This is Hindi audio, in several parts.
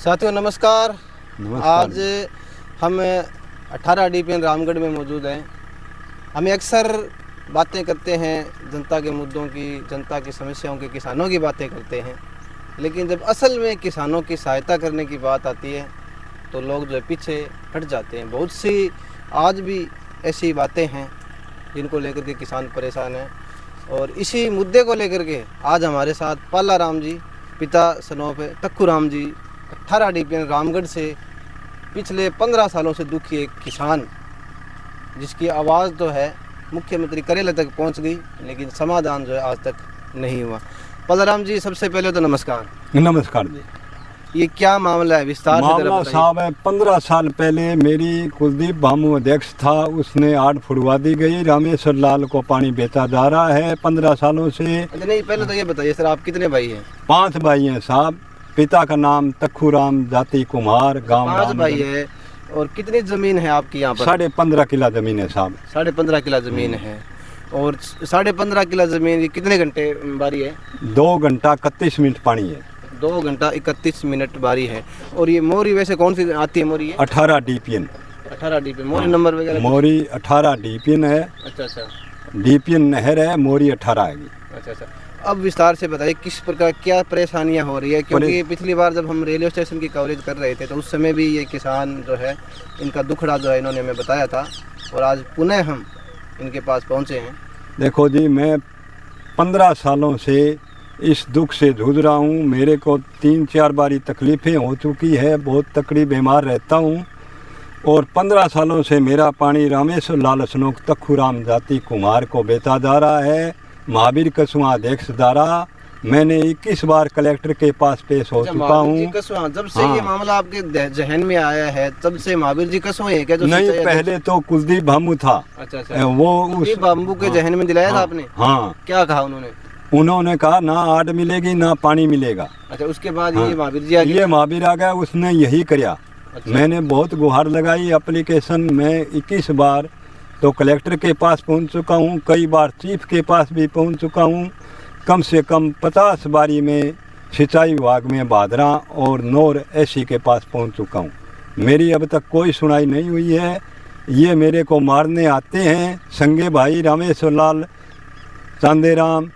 साथियों नमस्कार। नमस्कार। आज हम 18 DPN रामगढ़ में मौजूद हैं। हम अक्सर बातें करते हैं जनता के मुद्दों की, जनता की समस्याओं की, किसानों की बातें करते हैं, लेकिन जब असल में किसानों की सहायता करने की बात आती है तो लोग जो है पीछे हट जाते हैं। बहुत सी आज भी ऐसी बातें हैं जिनको लेकर के किसान परेशान हैं, और इसी मुद्दे को लेकर के आज हमारे साथ पाला राम जी, पिता सनोफ तक्खू राम जी, 18 DPN रामगढ़ से पिछले 15 सालों से दुखी एक किसान, जिसकी आवाज़ तो है मुख्यमंत्री करेला तक पहुंच गई, लेकिन समाधान जो है आज तक नहीं हुआ। पाला राम जी, सबसे पहले तो नमस्कार। नमस्कार जी। ये क्या मामला है, विस्तार से जरा मामला बताइए। साहब है, 15 साल पहले मेरी कुलदीप भामू अध्यक्ष था, उसने आड़ फुड़वा दी गई। रामेश्वर लाल को पानी बेचा जा रहा है 15 सालों से। अच्छा, नहीं पहले तो ये बताइए सर, आप कितने भाई हैं? 5 भाई हैं साहब। पिता का नाम तक्खू राम, जाति कुमार, गांव 5 भाई है। और कितनी ज़मीन है आपकी यहाँ पर? 15.5 किला जमीन है साहब। 15.5 किला ज़मीन है। और 15.5 किला ज़मीन, कितने घंटे बारी है? 2 घंटा 31 मिनट पानी है। 2 घंटा 31 मिनट बारी है। और ये मोरी वैसे कौन सी आती है मोरी? 18 DPN। 18 DPN मोरी नंबर वगैरह? मोरी 18 DPN है। अच्छा। DPN नहर है, मोरी 18 है। अच्छा। अब विस्तार से बताइए किस प्रकार क्या परेशानियां हो रही है, क्योंकि पिछली बार जब हम रेलवे स्टेशन की कवरेज कर रहे थे तो उस समय भी ये किसान जो है, इनका दुखड़ा जो है इन्होंने हमें बताया था, और आज पुनः हम इनके पास पहुंचे हैं। देखो जी, मैं 15 सालों से इस दुख से जूझ रहा हूँ। मेरे को 3-4 बारी तकलीफ़ें हो चुकी है, बहुत तकड़ी बीमार रहता हूँ, और 15 सालों से मेरा पानी रामेश्वर लाल स्नोक तक्खू राम जाति कुमार को बेचा जा रहा है। महावीर कसुआ अध्यक्ष द्वारा मैंने 21 बार कलेक्टर के पास पेश हो चुका हूँ। जब से ये मामला आपके जहन में आया है तब से महावीर जी कसुआ है क्या? जो नहीं, पहले तो कुलदीप भामू था। अच्छा। वो उस बाम्बू के जहन में दिलाया था आपने? हाँ। क्या कहा उन्होंने? उन्होंने कहा ना आड़ मिलेगी ना पानी मिलेगा। अच्छा, उसके बाद ये महावीर जी आ गए? ये महावीर आ गया, उसने यही किया। अच्छा। मैंने बहुत गुहार लगाई, एप्लीकेशन में 21 बार तो कलेक्टर के पास पहुंच चुका हूं, कई बार चीफ के पास भी पहुंच चुका हूं। कम से कम 50 बारी में सिंचाई विभाग में बादरा और नौर ऐसी के पास पहुंच चुका हूं। मेरी अब तक कोई सुनाई नहीं हुई है। ये मेरे को मारने आते हैं, संगे भाई रामेश्वर लाल, चांदेराम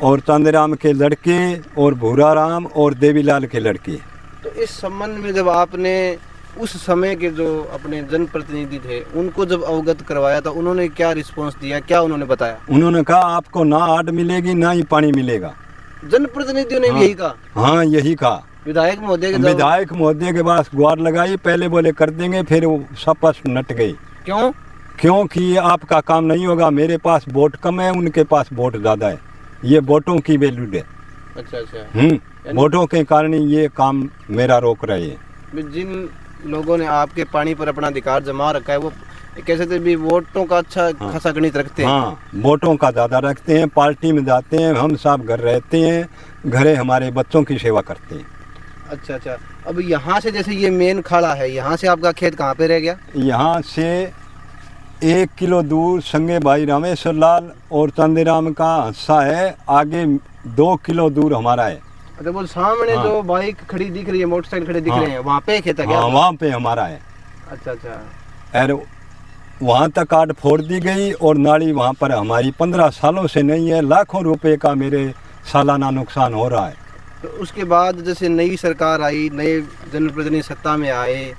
और चांदेराम के लड़के, और भूरा राम और देवीलाल के लड़के। तो इस संबंध में जब आपने उस समय के जो अपने जनप्रतिनिधि थे उनको जब अवगत करवाया था, उन्होंने क्या रिस्पांस दिया, क्या उन्होंने बताया? उन्होंने कहा आपको ना आड़ मिलेगी ना ही पानी मिलेगा। जनप्रतिनिधियों ने भी यही कहा? हाँ, यही कहा। विधायक महोदय के पास गुहार लगाई, पहले बोले कर देंगे, फिर वो सबस नट गई। क्यों? क्योंकि आपका काम नहीं होगा। मेरे पास वोट कम है, उनके पास वोट ज़्यादा है। ये वोटों की वैल्यू है। अच्छा। वोटों के कारण ये काम मेरा रोक रहे हैं। जिन लोगों ने आपके पानी पर अपना अधिकार जमा रखा है वो कैसे थे भी वोटों का अच्छा खासा गणित रखते हैं? हाँ, वोटों का ज़्यादा रखते हैं। पार्टी में जाते हैं, हम सब घर रहते हैं, घरे हमारे बच्चों की सेवा करते हैं। अच्छा। अब यहाँ से जैसे ये मेन खाड़ा है, यहाँ से आपका खेत कहाँ पे रह गया? यहाँ से 1 किलो दूर संगे भाई रामेश्वर लाल और चांदीराम का हिस्सा है, आगे 2 किलो दूर हमारा है। अच्छा, वो सामने हाँ। जो बाइक खड़ी दिख रही है, मोटरसाइकिल खड़े दिख हाँ। रहे हैं, वहाँ पे खेत है क्या? हाँ, वहाँ पे हमारा है। अच्छा। और वहाँ तक काट फोड़ दी गई, और नाली वहाँ पर हमारी 15 सालों से नहीं है। लाखों रुपए का मेरे सालाना नुकसान हो रहा है। तो उसके बाद जैसे नई सरकार आई, नए जनप्रतिनिधि सत्ता में आए,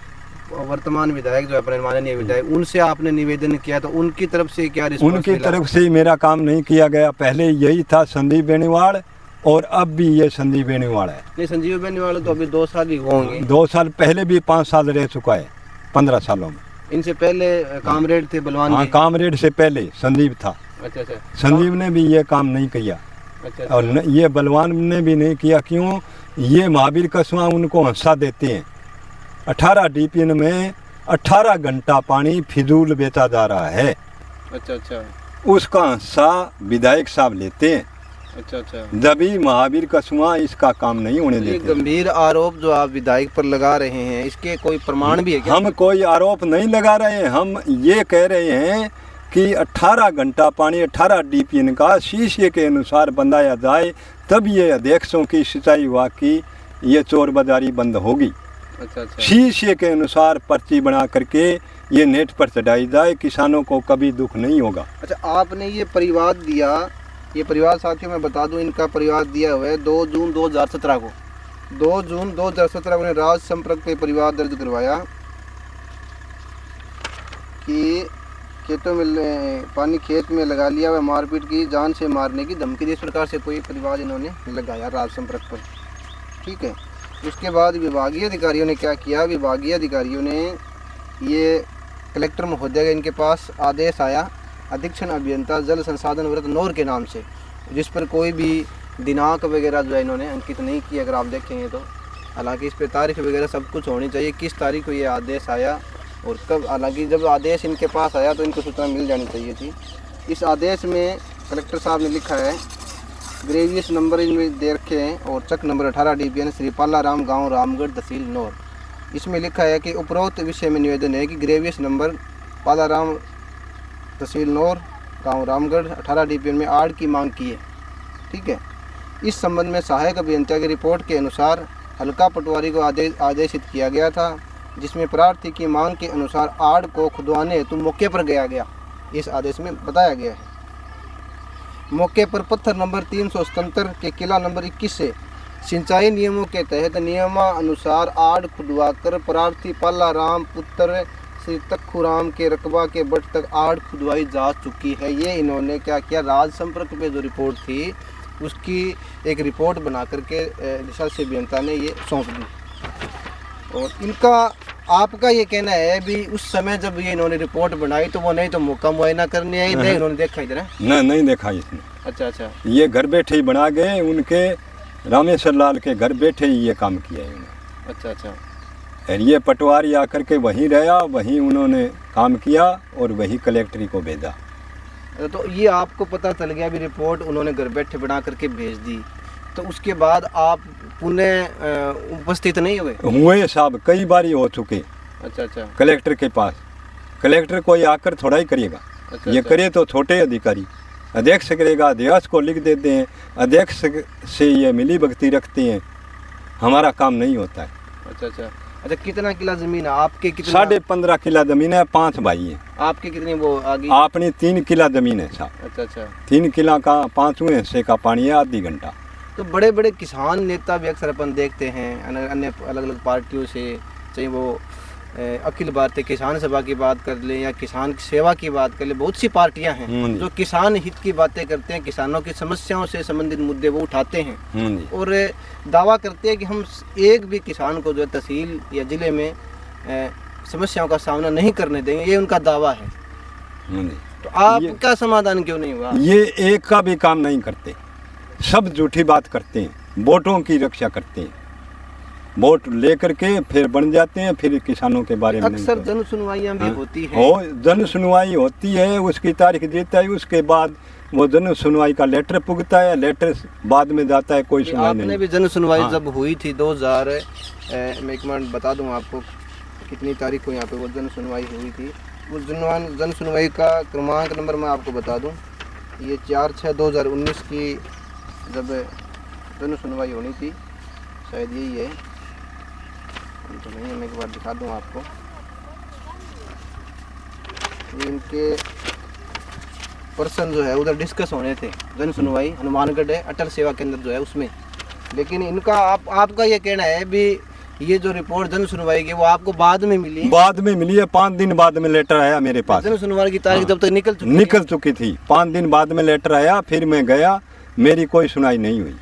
वर्तमान विधायक जो अपने माननीय विधायक, उनसे आपने निवेदन किया तो उनकी तरफ से क्या रिस्पॉन्स उनकी मिला? तरफ से मेरा काम नहीं किया गया। पहले यही था संदीप बेनीवाल, और अब भी ये संदीप बेनीवाल है। नहीं, संजीव बेनीवाल तो अभी 2 साल ही होंगे। 2 साल पहले भी 5 साल रह चुका है 15 सालों में। इनसे पहले कामरेड थे बलवान हाँ, जी? कामरेड से पहले संदीप था। अच्छा। संजीव ने भी ये काम नहीं किया। अच्छा। और ये बलवान ने भी नहीं किया। क्यों? ये महावीर कसुआ उनको हिस्सा देते हैं। 18 DPN में 18 घंटा पानी फिजूल बेचा जा रहा है। अच्छा। उसका हिस्सा विधायक साहब लेते हैं। अच्छा। जभी महावीर कसुआ इसका काम नहीं होने ये देते। गंभीर आरोप जो आप विधायक पर लगा रहे हैं, इसके कोई प्रमाण भी है क्या? हम कोई आरोप नहीं लगा रहे हैं, हम ये कह रहे हैं कि 18 घंटा पानी 18 DPN का शीशे के अनुसार बंधाया जाए, तब ये अध्यक्षों की सिंचाई विभाग की ये चोर बाजारी बंद होगी। अच्छा अच्छा। शीशे के अनुसार पर्ची बना करके ये नेट पर चढ़ाई जाए, किसानों को कभी दुख नहीं होगा। अच्छा, आपने ये परिवाद दिया, ये परिवाद साथियों मैं बता दूं, इनका परिवाद दिया हुआ है 2 जून 2017 को। 2 जून 2017 को राज संपर्क पे परिवाद दर्ज करवाया कि खेतों में पानी खेत में लगा लिया व मारपीट की, जान से मारने की धमकी दी। इस प्रकार से कोई परिवाद इन्होंने लगाया राज संपर्क पर। ठीक है। उसके बाद विभागीय अधिकारियों ने क्या किया, विभागीय अधिकारियों ने ये कलेक्टर महोदय का इनके पास आदेश आया, अधीक्षण अभियंता जल संसाधन व्रत नौर के नाम से, जिस पर कोई भी दिनांक वगैरह जो है इन्होंने अंकित नहीं किया। अगर आप देखेंगे तो हालांकि इस पर तारीख वगैरह सब कुछ होनी चाहिए, किस तारीख को ये आदेश आया और कब। हालांकि जब आदेश इनके पास आया तो इनको सूचना मिल जानी चाहिए थी। इस आदेश में कलेक्टर साहब ने लिखा है, ग्रेवियस नंबर इनमें दे रखे हैं और चक नंबर 18 DPN श्री पालाराम गांव रामगढ़ तहसील नौर। इसमें लिखा है कि उपरोक्त विषय में निवेदन है कि ग्रेवियस नंबर पालाराम तहसील नौर गांव रामगढ़ 18 DPN में आड़ की मांग की है। ठीक है। इस संबंध में सहायक अभियंता की रिपोर्ट के अनुसार हल्का पटवारी को आदेशित किया गया था, जिसमें प्रार्थी की मांग के अनुसार आड़ को खुदवाने हेतु मौके पर गया। इस आदेश में बताया गया है। मौके पर पत्थर नंबर 377 के किला नंबर 21 से सिंचाई नियमों के तहत नियमानुसार आड़ खुदवाकर प्रार्थी पालाराम पुत्र श्री तखुराम के रकबा के बट तक आड़ खुदवाई जा चुकी है। ये इन्होंने क्या किया, राज संपर्क पे जो रिपोर्ट थी उसकी एक रिपोर्ट बना करके रिसर्च अभियंता ने ये सौंप दी। और इनका आपका ये कहना है भी उस समय जब ये इन्होंने रिपोर्ट बनाई तो वो नहीं तो मौका मुआयना करने आई, नहीं इन्होंने देखा इधर? नहीं देखा इसने। अच्छा अच्छा। ये घर बैठे ही बना गए, उनके रामेश्वर लाल के घर बैठे ही ये काम किया है इन्होंने। अच्छा अच्छा। और ये पटवारी आकर के वहीं रहा, वहीं उन्होंने काम किया और वही कलेक्टरी को भेजा। तो ये आपको पता चल गया भी रिपोर्ट उन्होंने घर बैठे बना करके भेज दी, तो उसके बाद आप पुनः उपस्थित नहीं हुए साहब? कई बार हो चुके। अच्छा अच्छा। कलेक्टर के पास, कलेक्टर कोई आकर थोड़ा ही करेगा। अच्छा, ये अच्छा। करे तो छोटे अधिकारी, अध्यक्ष करेगा, अध्यक्ष को लिख देते हैं, अध्यक्ष से ये मिली भगती रखते हैं, हमारा काम नहीं होता है। अच्छा अच्छा। अच्छा, कितना किला जमीन है आपके? कितना? 15.5 किला जमीन है, 5 भाई हैं। आपके कितनी वो आगे? आपने 3 किला जमीन है साहब। अच्छा अच्छा। 3 किला का 5वें हिस्से का पानी है, आधी घंटा। तो बड़े बड़े किसान नेता भी अक्सर अपन देखते हैं अन्य अलग अलग पार्टियों से, चाहे वो अखिल भारतीय किसान सभा की बात कर ले या किसान सेवा की बात कर ले, बहुत सी पार्टियां हैं जो किसान हित की बातें करते हैं, किसानों की समस्याओं से संबंधित मुद्दे वो उठाते हैं और दावा करते हैं कि हम एक भी किसान को जो तहसील या ज़िले में समस्याओं का सामना नहीं करने देंगे, ये उनका दावा है। तो आपका समाधान क्यों नहीं हुआ? ये एक का भी काम नहीं करते, सब झूठी बात करते हैं, वोटों की रक्षा करते हैं, वोट लेकर के फिर बन जाते हैं, फिर किसानों के बारे में अक्सर जन सुनवाइयाँ भी होती हैं। हो, जन सुनवाई होती है, उसकी तारीख देता है, उसके बाद वो जन सुनवाई का लेटर पुगता है, लेटर बाद में जाता है, कोई सुनवाई नहीं। आपने भी जन सुनवाई जब हुई थी 2000 मैं एक मिनट बता दूं आपको कितनी तारीख को यहाँ पे वो जन सुनवाई हुई थी। उस जन सुनवाई का क्रमांक नंबर मैं आपको बता दूं, ये 4/6/2019 की जब जन सुनवाई होनी थी, शायद यही है तो नहीं है, मैं एक बार दिखा दूं आपको। इनके पर्सन जो है उधर डिस्कस होने थे, जन सुनवाई हनुमानगढ़ है, अटल सेवा केंद्र जो है उसमें। लेकिन इनका आपका ये कहना है भी ये जो रिपोर्ट जन सुनवाई की वो आपको बाद में मिली? बाद में मिली है, 5 दिन बाद में लेटर आया मेरे पास। जन सुनवाई की तारीख जब तक निकल चुकी थी, 5 दिन बाद में लेटर आया, फिर मैं गया, मेरी कोई सुनाई नहीं हुई।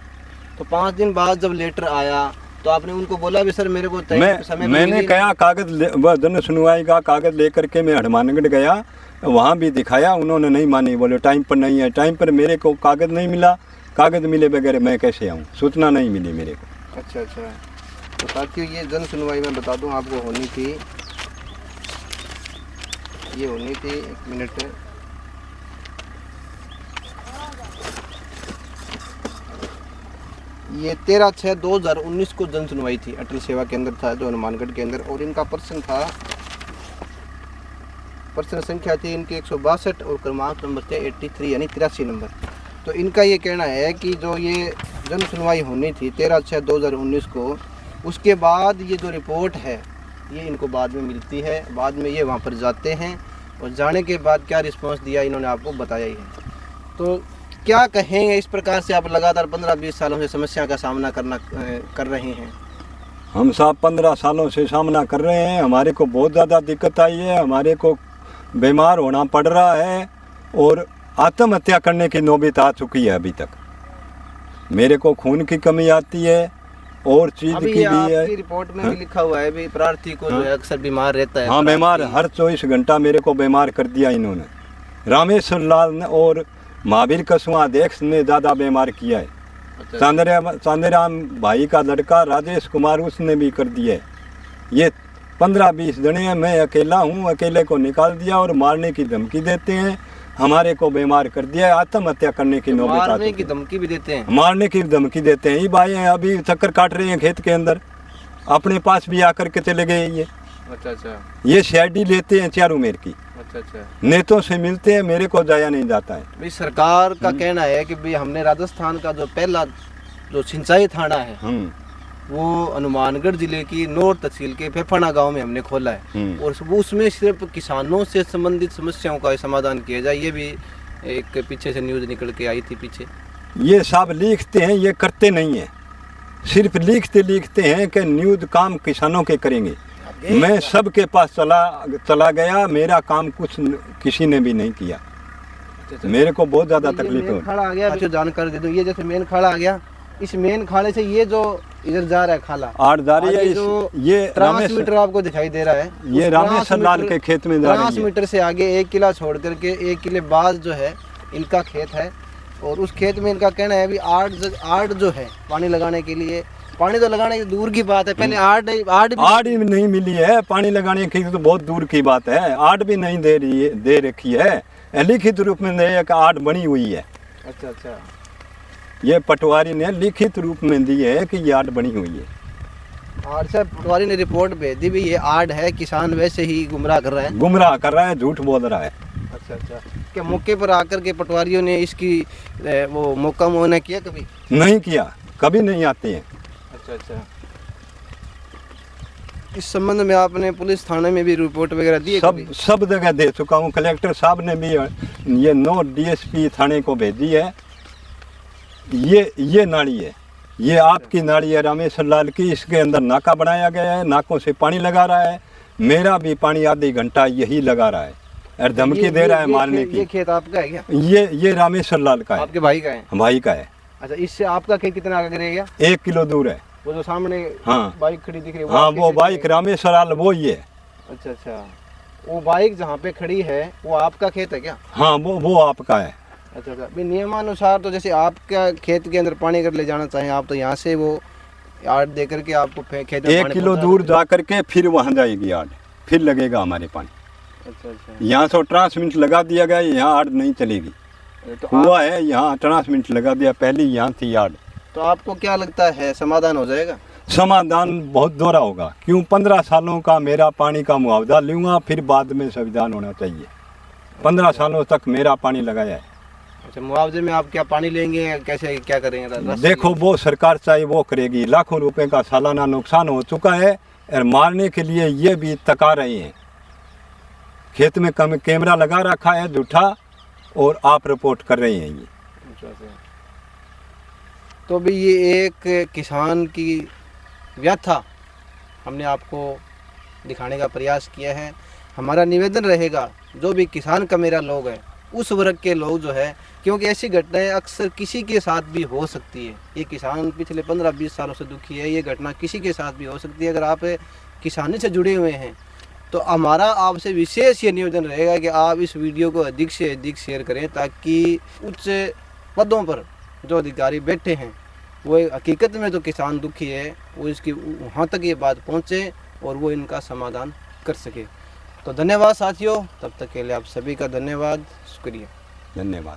तो 5 दिन बाद जब लेटर आया तो आपने उनको बोला भी सर मेरे को समय मैंने कहा कागज जन सुनवाई का कागज लेकर के मैं हनुमानगढ़ गया, वहाँ भी दिखाया, उन्होंने नहीं मानी, बोले टाइम पर नहीं है। टाइम पर मेरे को कागज नहीं मिला, कागज मिले बगैर मैं कैसे आऊँ, सूचना नहीं मिली मेरे को। अच्छा अच्छा। तो साथियों ये जन सुनवाई मैं बता दूं आपको होनी थी, ये होनी थी, एक मिनट, ये 13/6/2019 को जन सुनवाई थी, अटल सेवा केंद्र था जो हनुमानगढ़ के अंदर, और इनका पर्सन था, पर्सन संख्या थी इनकी 162 और क्रमांक नंबर थे 83 यानी 83 नंबर। तो इनका ये कहना है कि जो ये जन सुनवाई होनी थी 13/6/2019 को, उसके बाद ये जो रिपोर्ट है ये इनको बाद में मिलती है, बाद में ये वहाँ पर जाते हैं और जाने के बाद क्या रिस्पांस दिया इन्होंने आपको बताया ही है। तो क्या कहेंगे, इस प्रकार से आप लगातार 15-20 सालों से समस्या का सामना कर रहे हैं? हम साहब 15 सालों से सामना कर रहे हैं, हमारे को बहुत ज़्यादा दिक्कत आई है, हमारे को बीमार होना पड़ रहा है और आत्महत्या करने की नौबत आ चुकी है। अभी तक मेरे को खून की कमी आती है और चीज़ की भी है। रिपोर्ट में भी लिखा हुआ है भी प्रार्थी को जो है अक्सर बीमार रहता है। हाँ, बीमार हर 24 घंटा मेरे को बीमार कर दिया इन्होंने। रामेश्वर लाल ने और महावीर कसुआ अध्यक्ष ने ज़्यादा बीमार किया है। चांदेराम भाई का लड़का राजेश कुमार उसने भी कर दिया है। ये 15-20 जने हैं, मैं अकेला हूँ, अकेले को निकाल दिया और मारने की धमकी देते हैं, हमारे को बीमार कर दिया है, आत्महत्या करने की नौबत आती है। मारने की धमकी भी देते हैं? मारने की धमकी देते हैं। ये भाई हैं अभी चक्कर काट रहे हैं खेत के अंदर, अपने पास भी आकर के चले गए ये। अच्छा। ये सीआईडी लेते हैं चारों मेर की। अच्छा। नेतों से मिलते हैं, मेरे को जाया नहीं जाता है। भाई सरकार का कहना है कि भाई हमने राजस्थान का जो पहला जो सिंचाई थाना है वो हनुमानगढ़ जिले की नौर तहसील के फेफाना गांव में हमने खोला है और उसमें सिर्फ किसानों से संबंधित समस्याओं का समाधान किया जाए। ये भी एक पीछे से न्यूज़ निकल के आई थी पीछे। ये सब लिखते हैं, ये करते नहीं है, सिर्फ लिखते हैं कि न्यूज़ काम किसानों के करेंगे। मैं सबके पास चला गया, मेरा काम कुछ किसी ने भी नहीं किया। मेरे को बहुत ज़्यादा तकलीफ है। खाड़ा आ गया, जानकारी दे दूँ, ये जैसे मेन खाड़ा आ गया, इस मेन खाड़े से ये जो इधर जा रहा है खाला आठ जा रही है, ये ट्रांसमीटर आपको दिखाई दे रहा है, ये रामेश्वर लाल के खेत में जा रही है। ट्रांसमीटर से आगे 1 किला छोड़ करके 1 किले बाद जो है इनका खेत है और उस खेत में इनका कहना है भी 8 जो है पानी लगाने के लिए, पानी तो लगाने की दूर की बात है, पहले 8 भी नहीं मिली है, पानी लगाने की तो बहुत दूर की बात है, 8 भी नहीं दे रखी है, लिखित रूप में 8 बनी हुई है। अच्छा। ये पटवारी ने लिखित रूप में दी है कि ये 8 बनी हुई है। अच्छा, पटवारी ने रिपोर्ट भेज दी भी ये 8 है, किसान वैसे ही गुमराह कर रहा है, झूठ बोल रहा है। अच्छा। क्या मौके पर आकर के पटवारियों ने इसकी वो मौका मुआयना किया? कभी नहीं किया, कभी नहीं आते हैं। अच्छा। इस संबंध में आपने पुलिस थाने में भी रिपोर्ट वगैरह दी है? सब जगह दे चुका हूँ। कलेक्टर साहब ने भी ये नोट डीएसपी थाने को भेजी है। ये नाली है, ये आपकी नाली है रामेश्वर लाल की, इसके अंदर नाका बनाया गया है, नाकों से पानी लगा रहा है, मेरा भी पानी आधी घंटा यही लगा रहा है और धमकी दे रहा है मारने की। ये खेत आपका है क्या? ये रामेश्वर लाल का है। आपके भाई का है? भाई का है। अच्छा, इससे आपका खेत कितना आगे रहेगा? 1 किलो दूर है। वो जो सामने बाइक खड़ी दिख रही है? हाँ, वो बाइक रामेश्वर लाल वो ही है। अच्छा। वो बाइक जहाँ पे खड़ी है वो आपका खेत है क्या? हाँ, वो आपका है। अच्छा। भी नियमानुसार तो जैसे आपका खेत के अंदर पानी कर ले जाना चाहें आप, तो यहाँ से वो 8 दे करके आपको खेत में 1 किलो दूर जा करके फिर वहाँ जाएगी 8, फिर लगेगा हमारे पानी। अच्छा। यहाँ से ट्रांसमिट लगा दिया गया, यहाँ 8 नहीं चलेगी। तो हुआ है यहाँ ट्रांसमिट लगा दिया, पहले यहाँ थी 8। तो आपको क्या लगता है समाधान हो जाएगा? समाधान बहुत दोहरा होगा, क्यों 15 सालों का मेरा पानी का मुआवजा लूँगा, फिर बाद में संविधान होना चाहिए। 15 सालों तक मेरा पानी लगाया है। अच्छा, मुआवजे में आप क्या पानी लेंगे, कैसे क्या करेंगे? देखो, वो सरकार चाहे वो करेगी, लाखों रुपए का सालाना नुकसान हो चुका है और मारने के लिए ये भी तका रहे हैं। खेत में कैमरा लगा रखा है झूठा और आप रिपोर्ट कर रहे हैं ये। तो भी ये एक किसान की व्यथा हमने आपको दिखाने का प्रयास किया है। हमारा निवेदन रहेगा, जो भी किसान का मेरा लोग है, उस वर्ग के लोग जो है, क्योंकि ऐसी घटनाएं अक्सर किसी के साथ भी हो सकती है। ये किसान पिछले 15-20 सालों से दुखी है, ये घटना किसी के साथ भी हो सकती है। अगर आप किसानी से जुड़े हुए हैं तो हमारा आपसे विशेष ये निवेदन रहेगा कि आप इस वीडियो को अधिक से अधिक शेयर करें, ताकि उच्च पदों पर जो अधिकारी बैठे हैं वो हकीकत में जो किसान दुखी है वो इसकी वहाँ तक ये बात पहुँचे और वो इनका समाधान कर सके। तो धन्यवाद साथियों, तब तक के लिए आप सभी का धन्यवाद, शुक्रिया, धन्यवाद।